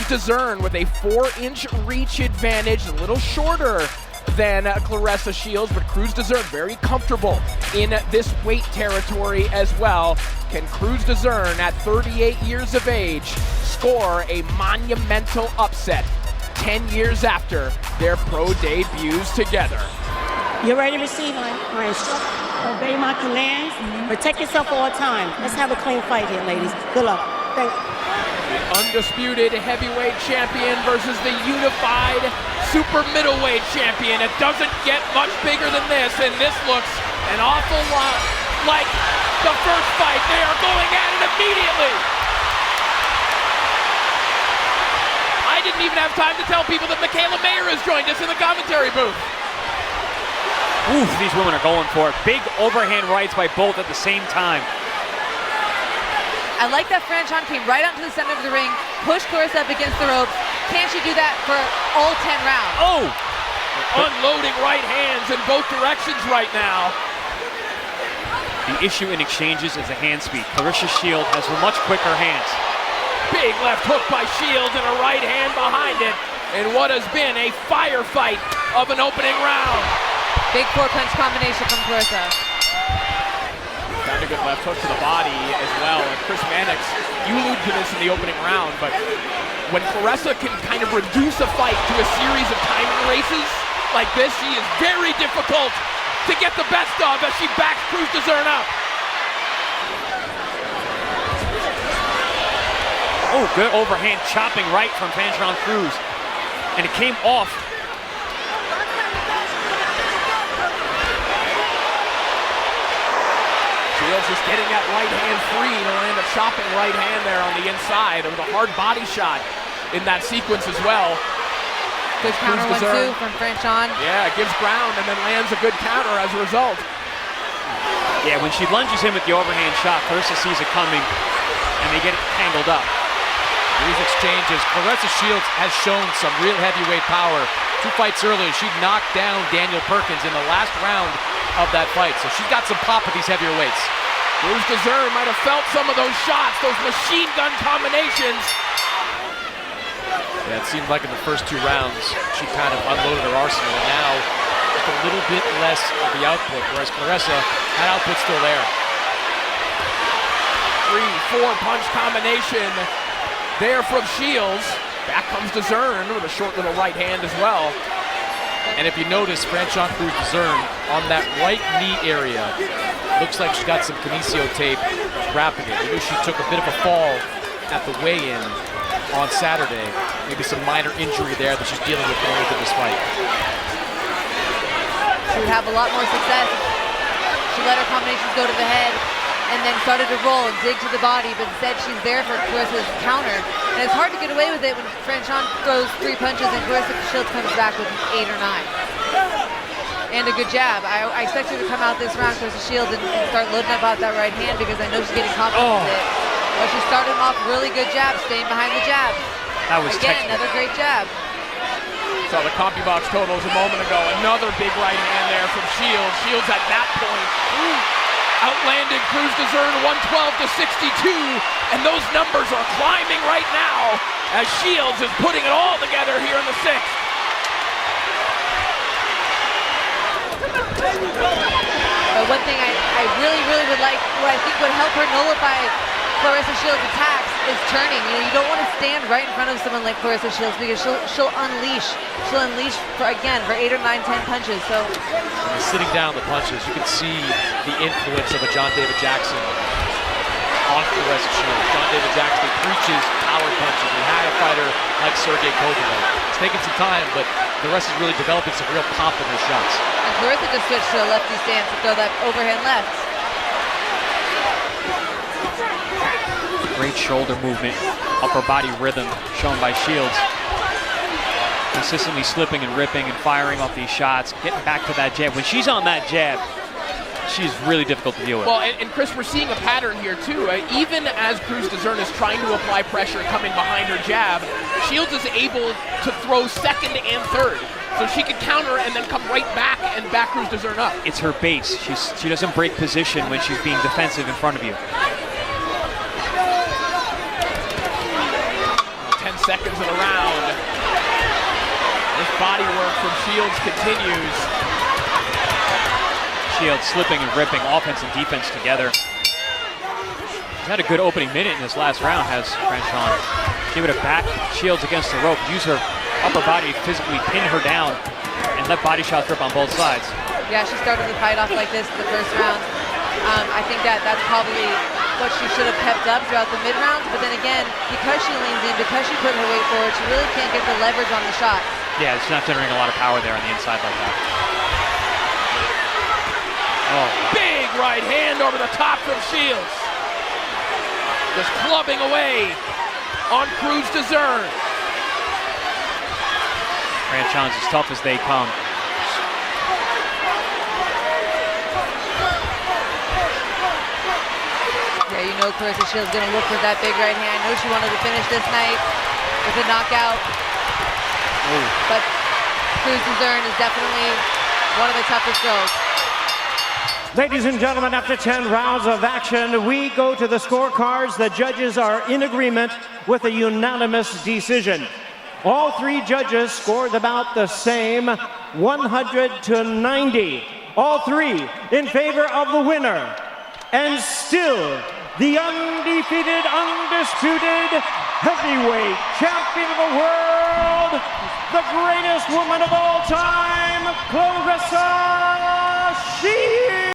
Crews-Dezurn with a 4-inch reach advantage, a little shorter than Claressa Shields, but Crews-Dezurn very comfortable in this weight territory as well. Can Crews-Dezurn at 38 years of age score a monumental upset 10 years after their pro debuts together? You're ready to receive my instructions. Obey my commands. Protect yourself all the time. Let's have a clean fight here, ladies. Good luck. Thank you. The undisputed heavyweight champion versus the unified super middleweight champion. It doesn't get much bigger than this, and this looks an awful lot like the first fight. They are going at it immediately. I didn't even have time to tell people that Michaela Mayer has joined us in the commentary booth. Ooh, these women are going for it. Big overhand rights by both at the same time. I like that Franchon came right out to the center of the ring, pushed Claressa up against the ropes. Can she do that for all 10 rounds? Oh! Unloading right hands in both directions right now. The issue in exchanges is the hand speed. Claressa Shields has much quicker hands. Big left hook by Shields and a right hand behind it in what has been a firefight of an opening round. Big 4-punch combination from Claressa. Found a good left hook to the body as well. And Chris Mannix, you alluded to this in the opening round, but when Claressa can kind of reduce a fight to a series of timing races like this, she is very difficult to get the best of as she backs Crews-Dezurn up. Oh, good overhand chopping right from Franchon Crews. And it came off. Shields just getting that right hand free to land a chopping right hand there on the inside. It was a hard body shot in that sequence as well. Good counter 1-2 from Franchon. Yeah, gives ground and then lands a good counter as a result. Yeah, when she lunges in with the overhand shot, Claressa sees it coming, and they get it tangled up. These exchanges, Claressa Shields has shown some real heavyweight power. 2 fights earlier, she knocked down Daniel Perkins in the last round of that fight, so she's got some pop with these heavier weights. Crews-Dezurn might have felt some of those shots, those machine gun combinations. Yeah, it seemed like in the first 2 rounds, she kind of unloaded her arsenal, and now just a little bit less of the output, whereas Claressa, that output's still there. 3-4 punch combination there from Shields. Back comes Dezurn with a short little right hand as well. And if you notice, Franchon Crews-Dezurn on that right knee area, looks like she's got some kinesio tape wrapping it. You know, she took a bit of a fall at the weigh-in on Saturday. Maybe some minor injury there that she's dealing with going into this fight. She would have a lot more success if she let her combinations go to the head and then started to roll and dig to the body, but instead she's there for Claressa's counter. And it's hard to get away with it when Franchon throws 3 punches and Claressa Shields comes back with 8 or 9. And a good jab. I expect her to come out this round, Claressa Shields, and start loading up out that right hand because I know she's getting confident with it. But she started off really good jab, staying behind the jab. That was again, another great jab. Saw the CompuBox totals a moment ago. Another big right hand there from Shields. Shields at that point outlanding Crews-Dezurn 112-62, and those numbers are climbing right now as Shields is putting it all together here in the 6th. But one thing I really would like, what I think would help her nullify Claressa Shields' attacks is turning. You know, you don't want to stand right in front of someone like Claressa Shields because she'll unleash for 8 or 9, 10 punches. So sitting down the punches, you can see the influence of a John David Jackson on Claressa Shields. John David Jackson preaches power punches. We had a fighter like Sergey Kovalev. It's taken some time, but Claressa is really developing some real pop in her shots. And Claressa just switched to a lefty stance to throw that overhand left. Great shoulder movement, upper body rhythm shown by Shields. Consistently slipping and ripping and firing off these shots, getting back to that jab. When she's on that jab, she's really difficult to deal with. Well, and Chris, we're seeing a pattern here too. Even as Crews-Dezurn is trying to apply pressure coming behind her jab, Shields is able to throw 2nd and 3rd. So she can counter and then come right back and back Crews-Dezurn up. It's her base. She doesn't break position when she's being defensive in front of you. 10 seconds of the round. This body work from Shields continues. Shields slipping and ripping, offense and defense together. He's had a good opening minute in this last round, has Franchon. Give it a back, Shields against the rope, use her upper body to physically pin her down and let body shots rip on both sides. Yeah, she started the fight off like this in the first round. I think that's probably what she should have kept up throughout the mid-rounds, but then again, because she leans in, because she put her weight forward, she really can't get the leverage on the shots. Yeah, she's not generating a lot of power there on the inside like that. Oh, Big right hand over the top from Shields. Just clubbing away on Crews-Dezurn. Franchon's as tough as they come. Yeah, you know Claressa Shields going to look for that big right hand. I know she wanted to finish this night with a knockout. Ooh. But Crews-Dezurn is definitely one of the toughest girls. Ladies and gentlemen, after 10 rounds of action, we go to the scorecards. The judges are in agreement with a unanimous decision. All three judges scored about the same, 100-90. All three in favor of the winner. And still, the undefeated, undisputed heavyweight champion of the world, the greatest woman of all time, Claressa Shields.